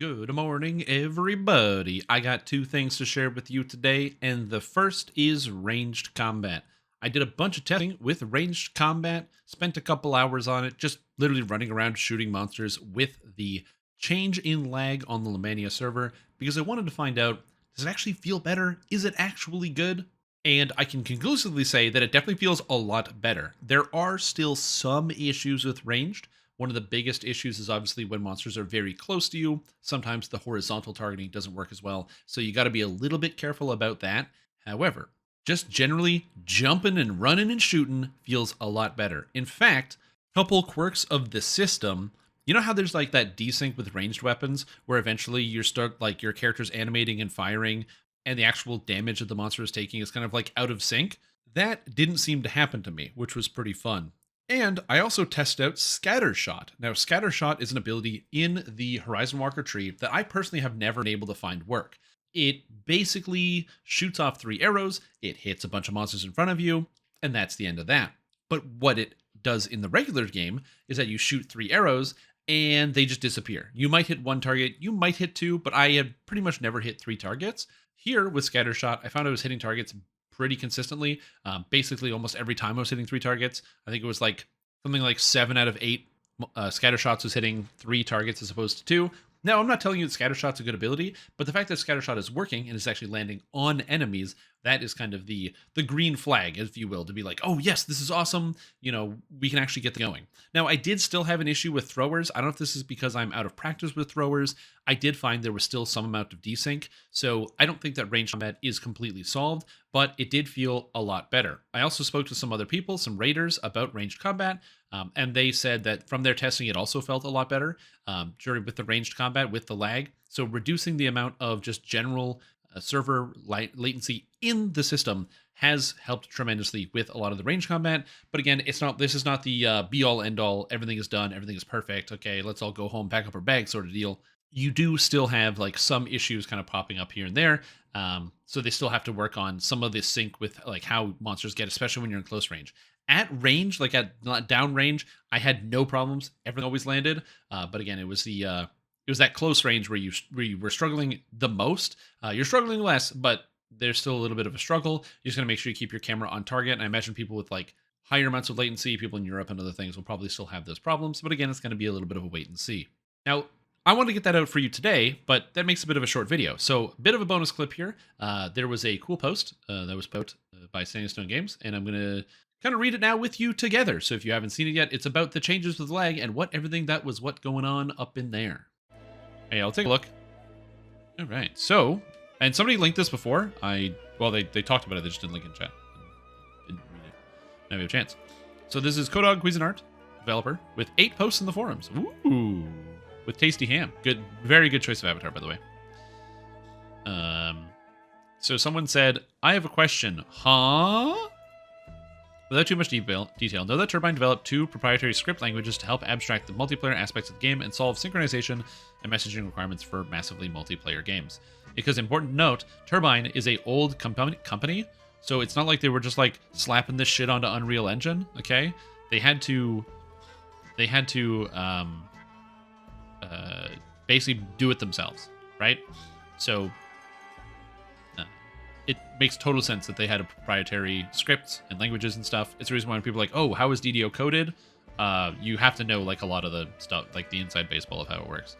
Good morning, everybody. I got two things to share with you today, and the first is ranged combat. I did a bunch of testing with ranged combat, spent a couple hours on it, just literally running around shooting monsters with the change in lag on the Lemania server, because I wanted to find out, does it actually feel better? Is it actually good? And I can conclusively say that it definitely feels a lot better. There are still some issues with ranged. One of the biggest issues is obviously when monsters are very close to you. Sometimes the horizontal targeting doesn't work as well. So you got to be a little bit careful about that. However, just generally jumping and running and shooting feels a lot better. In fact, couple quirks of the system. You know how there's like that desync with ranged weapons where eventually you start like your character's animating and firing and the actual damage that the monster is taking is kind of like out of sync? That didn't seem to happen to me, which was pretty fun. And I also tested out Scattershot. Now, Scattershot is an ability in the Horizon Walker tree that I personally have never been able to find work. It basically shoots off three arrows, it hits a bunch of monsters in front of you, and that's the end of that. But what it does in the regular game is that you shoot three arrows and they just disappear. You might hit one target, you might hit two, but I had pretty much never hit three targets. Here with Scattershot, I found I was hitting targets pretty consistently. Basically, almost every time I was hitting three targets. I think it was like something like 7 out of 8 scatter shots was hitting three targets as opposed to two. Now, I'm not telling you that Scattershot's a good ability, but the fact that Scattershot is working and is actually landing on enemies, that is kind of the green flag, if you will, to be like, oh yes, this is awesome. You know, we can actually get going. Now, I did still have an issue with throwers. I don't know if this is because I'm out of practice with throwers. I did find there was still some amount of desync, so I don't think that range combat is completely solved, but it did feel a lot better. I also spoke to some other people, some raiders, about ranged combat, and they said that from their testing, it also felt a lot better during with the ranged combat with the lag. So reducing the amount of just general server latency in the system has helped tremendously with a lot of the range combat. But again, it's not. This is not the be all end all. Everything is done. Everything is perfect. Okay, let's all go home, pack up our bags, sort of deal. You do still have like some issues kind of popping up here and there. So they still have to work on some of this sync with like how monsters get, especially when you're in close range. At range, like at down range, I had no problems. Everything always landed. But again, it was that close range where you were struggling the most. You're struggling less, but there's still a little bit of a struggle. You're just gonna make sure you keep your camera on target. And I imagine people with like higher amounts of latency, people in Europe and other things, will probably still have those problems. But again, it's going to be a little bit of a wait and see. Now, I want to get that out for you today, but that makes a bit of a short video. So, a bit of a bonus clip here. There was a cool post that was posted by Sandstone Games, and I'm going to kind of read it now with you together. So, if you haven't seen it yet, it's about the changes with lag and what everything that was what going on up in there. Hey, I'll take a look. All right. So, and somebody linked this before. They talked about it. They just didn't link in chat. Didn't really have a chance. So this is Kodog Cuisinart, developer, with 8 posts in the forums. Ooh. With Tasty Ham. Good, very good choice of avatar, by the way. So someone said, I have a question. Huh? Without too much detail, know that Turbine developed 2 proprietary script languages to help abstract the multiplayer aspects of the game and solve synchronization and messaging requirements for massively multiplayer games. Because important to note, Turbine is a old company, so it's not like they were just like slapping this shit onto Unreal Engine. Okay, they had to basically do it themselves, right? So it makes total sense that they had a proprietary scripts and languages and stuff. It's the reason why people are like, oh, how is DDO coded? You have to know like a lot of the stuff, like the inside baseball of how it works.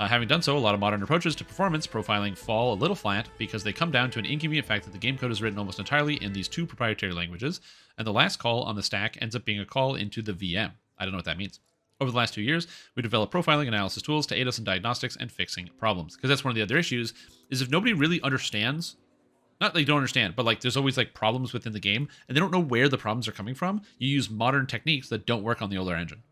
Having done so, a lot of modern approaches to performance profiling fall a little flat because they come down to an inconvenient fact that the game code is written almost entirely in these 2 proprietary languages, and the last call on the stack ends up being a call into the VM. I don't know what that means. Over the last 2 years, we developed profiling analysis tools to aid us in diagnostics and fixing problems. Because that's one of the other issues, is if nobody really understands, not that they don't understand, but like there's always like problems within the game, and they don't know where the problems are coming from, you use modern techniques that don't work on the older engine.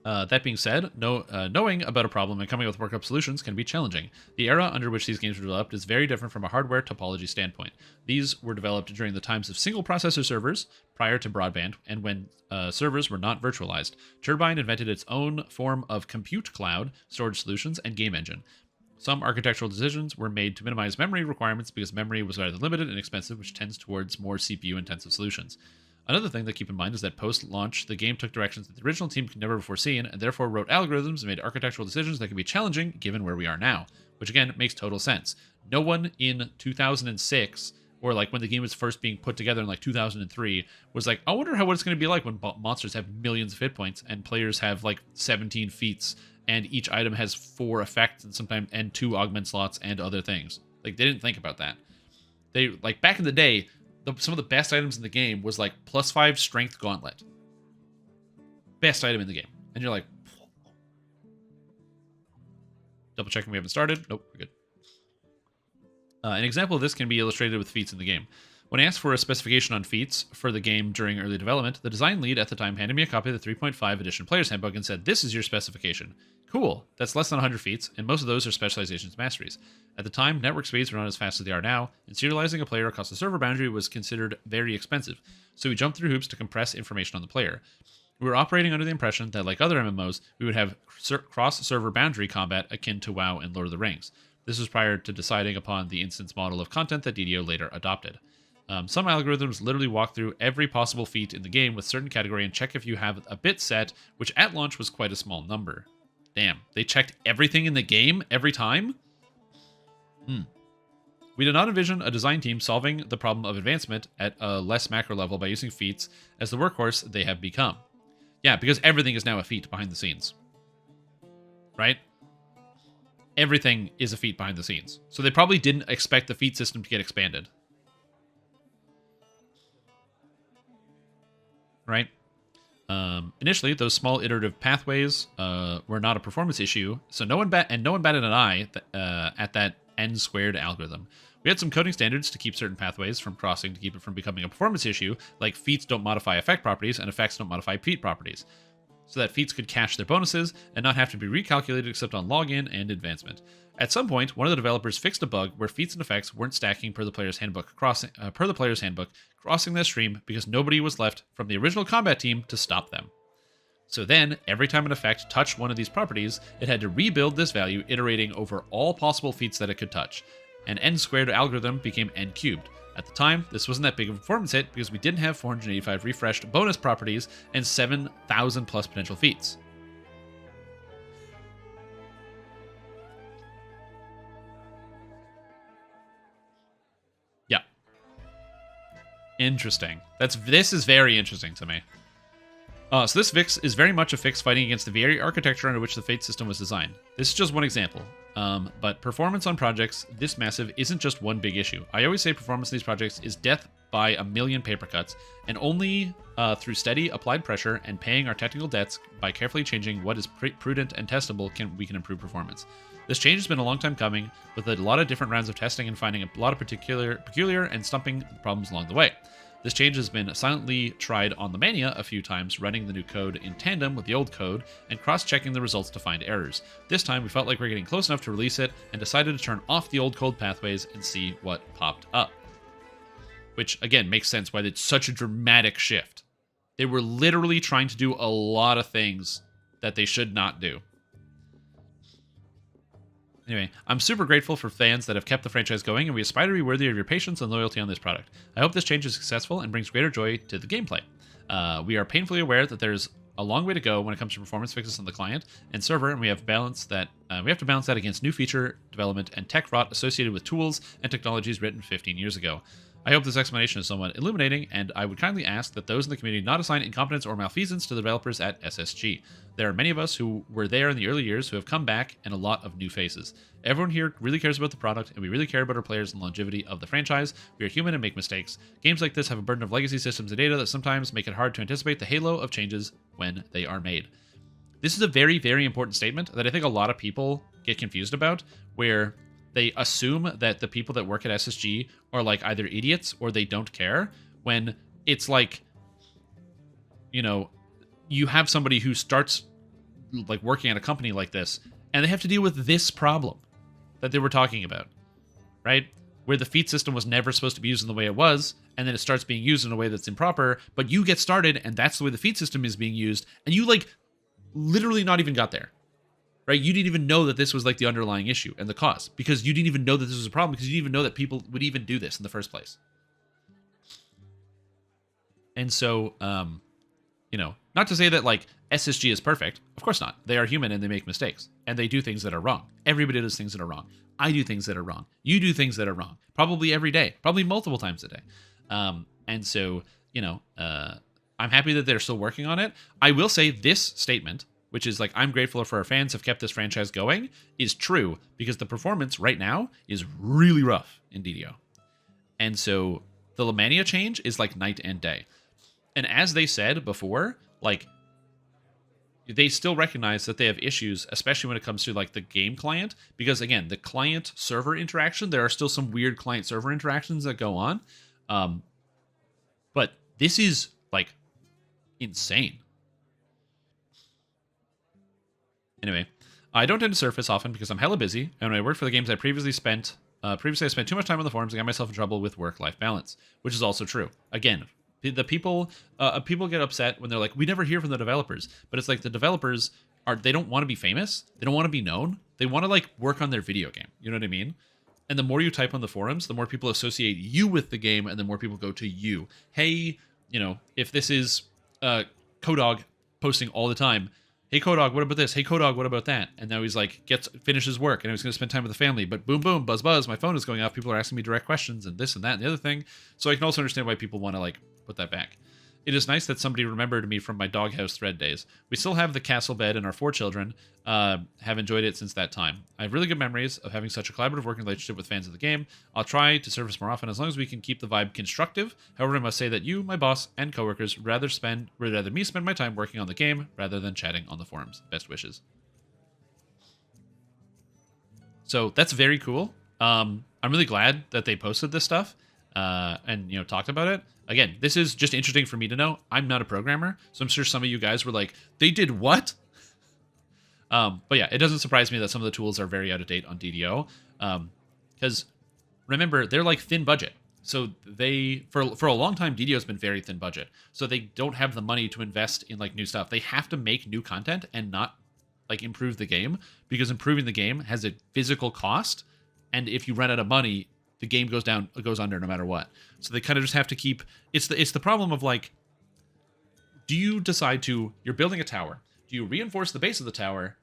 That being said, knowing about a problem and coming up with workup solutions can be challenging. The era under which these games were developed is very different from a hardware topology standpoint. These were developed during the times of single processor servers, prior to broadband, and when servers were not virtualized. Turbine invented its own form of compute cloud, storage solutions, and game engine. Some architectural decisions were made to minimize memory requirements because memory was either limited and expensive, which tends towards more CPU-intensive solutions. Another thing to keep in mind is that post-launch, the game took directions that the original team could never have foreseen, and therefore wrote algorithms and made architectural decisions that could be challenging given where we are now, which again makes total sense. No one in 2006, or like when the game was first being put together in like 2003, was like, I wonder what it's going to be like when monsters have millions of hit points and players have like 17 feats, and each item has 4 effects and sometimes 2 augment slots and other things. Like, they didn't think about that. They, like, back in the day, some of the best items in the game was like +5 strength gauntlet. Best item in the game. And you're like, double checking we haven't started. Nope, we're good. An example of this can be illustrated with feats in the game. When I asked for a specification on feats for the game during early development, the design lead at the time handed me a copy of the 3.5 edition Player's Handbook and said, "This is your specification." Cool, that's less than 100 feats, and most of those are specializations masteries. At the time, network speeds were not as fast as they are now, and serializing a player across the server boundary was considered very expensive, so we jumped through hoops to compress information on the player. We were operating under the impression that, like other MMOs, we would have cross-server boundary combat akin to WoW and Lord of the Rings. This was prior to deciding upon the instance model of content that DDO later adopted. Some algorithms literally walk through every possible feat in the game with certain category and check if you have a bit set, which at launch was quite a small number. Damn, they checked everything in the game every time? We did not envision a design team solving the problem of advancement at a less macro level by using feats as the workhorse they have become. Yeah, because everything is now a feat behind the scenes. Right? Everything is a feat behind the scenes. So they probably didn't expect the feat system to get expanded. Right? Initially, those small iterative pathways were not a performance issue, so no one batted an eye at that n-squared algorithm. We had some coding standards to keep certain pathways from crossing to keep it from becoming a performance issue, like feats don't modify effect properties and effects don't modify feat properties, so that feats could cache their bonuses and not have to be recalculated except on login and advancement. At some point, one of the developers fixed a bug where feats and effects weren't stacking per the player's handbook, crossing the stream because nobody was left from the original combat team to stop them. So then, every time an effect touched one of these properties, it had to rebuild this value, iterating over all possible feats that it could touch. An n-squared algorithm became n-cubed. At the time, this wasn't that big of a performance hit because we didn't have 485 refreshed bonus properties and 7,000 plus potential feats. Yeah. Interesting. This is very interesting to me. So this fix is very much a fix fighting against the very architecture under which the Fate system was designed. This is just one example. But performance on projects this massive isn't just one big issue. I always say performance in these projects is death by a million paper cuts, and only through steady applied pressure and paying our technical debts by carefully changing what is prudent and testable we can improve performance. This change has been a long time coming, with a lot of different rounds of testing and finding a lot of peculiar and stumping problems along the way. This change has been silently tried on the Mania a few times, running the new code in tandem with the old code and cross-checking the results to find errors. This time, we felt like we were getting close enough to release it and decided to turn off the old code pathways and see what popped up. Which, again, makes sense why it's such a dramatic shift. They were literally trying to do a lot of things that they should not do. Anyway, I'm super grateful for fans that have kept the franchise going, and we aspire to be worthy of your patience and loyalty on this product. I hope this change is successful and brings greater joy to the gameplay. We are painfully aware that there's a long way to go when it comes to performance fixes on the client and server, and we have to balance that against new feature development and tech rot associated with tools and technologies written 15 years ago. I hope this explanation is somewhat illuminating, and I would kindly ask that those in the community not assign incompetence or malfeasance to the developers at SSG. There are many of us who were there in the early years who have come back, and a lot of new faces. Everyone here really cares about the product, and we really care about our players and longevity of the franchise. We are human and make mistakes. Games like this have a burden of legacy systems and data that sometimes make it hard to anticipate the halo of changes when they are made. This is a very, very important statement that I think a lot of people get confused about, where they assume that the people that work at SSG are like either idiots or they don't care, when it's like, you know, you have somebody who starts like working at a company like this and they have to deal with this problem that they were talking about, right? Where the feat system was never supposed to be used in the way it was, and then it starts being used in a way that's improper, but you get started and that's the way the feat system is being used, and you like literally not even got there. Right? You didn't even know that this was like the underlying issue and the cause, because you didn't even know that this was a problem, because you didn't even know that people would even do this in the first place. And so, not to say that like SSG is perfect. Of course not. They are human and they make mistakes and they do things that are wrong. Everybody does things that are wrong. I do things that are wrong. You do things that are wrong. Probably every day. Probably multiple times a day. And so, I'm happy that they're still working on it. I will say this statement, which is like, I'm grateful for our fans have kept this franchise going, is true because the performance right now is really rough in DDO. And so the Lemania change is like night and day. And as they said before, like, they still recognize that they have issues, especially when it comes to like the game client, because again, the client server interaction, there are still some weird client server interactions that go on. But this is like insane. Anyway, I don't tend to surface often because I'm hella busy, and when I work for the games I previously spent I spent too much time on the forums and got myself in trouble with work-life balance, which is also true. Again, the people get upset when they're like, we never hear from the developers, but it's like the developers they don't want to be famous, they don't want to be known, they want to like work on their video game. You know what I mean? And the more you type on the forums, the more people associate you with the game, and the more people go to you. Hey, if this is Kodog posting all the time, hey Kodog, what about this? Hey Kodog, what about that? And now he's like, finishes work, and he's going to spend time with the family. But boom, boom, buzz, buzz, my phone is going off. People are asking me direct questions, and this and that and the other thing. So I can also understand why people want to like put that back. It is nice that somebody remembered me from my doghouse thread days. We still have the castle bed, and our 4 children have enjoyed it since that time. I have really good memories of having such a collaborative working relationship with fans of the game. I'll try to surface more often as long as we can keep the vibe constructive. However, I must say that you, my boss, and coworkers would rather me spend my time working on the game rather than chatting on the forums. Best wishes. So that's very cool. I'm really glad that they posted this stuff and talked about it. Again, this is just interesting for me to know. I'm not a programmer, so I'm sure some of you guys were like, they did what? But yeah, it doesn't surprise me that some of the tools are very out of date on DDO. Because remember, they're like thin budget. So they, for a long time, DDO has been very thin budget. So they don't have the money to invest in like new stuff. They have to make new content and not like improve the game, because improving the game has a physical cost. And if you run out of money, the game goes under no matter what. So they kind of just have to keep, it's the problem of like, do you decide you're building a tower. Do you reinforce the base of the tower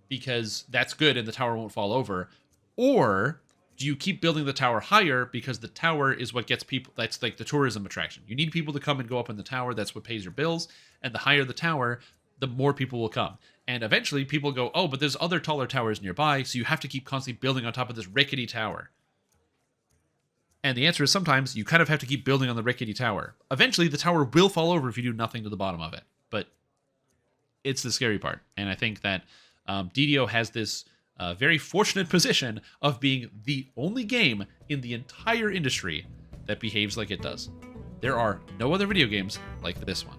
because that's good and the tower won't fall over? Or do you keep building the tower higher because the tower is what gets people, that's like the tourism attraction. You need people to come and go up in the tower. That's what pays your bills. And the higher the tower, the more people will come. And eventually people go, oh, but there's other taller towers nearby, so you have to keep constantly building on top of this rickety tower. And the answer is sometimes you kind of have to keep building on the rickety tower. Eventually, the tower will fall over if you do nothing to the bottom of it. But it's the scary part. And I think that DDO has this very fortunate position of being the only game in the entire industry that behaves like it does. There are no other video games like this one.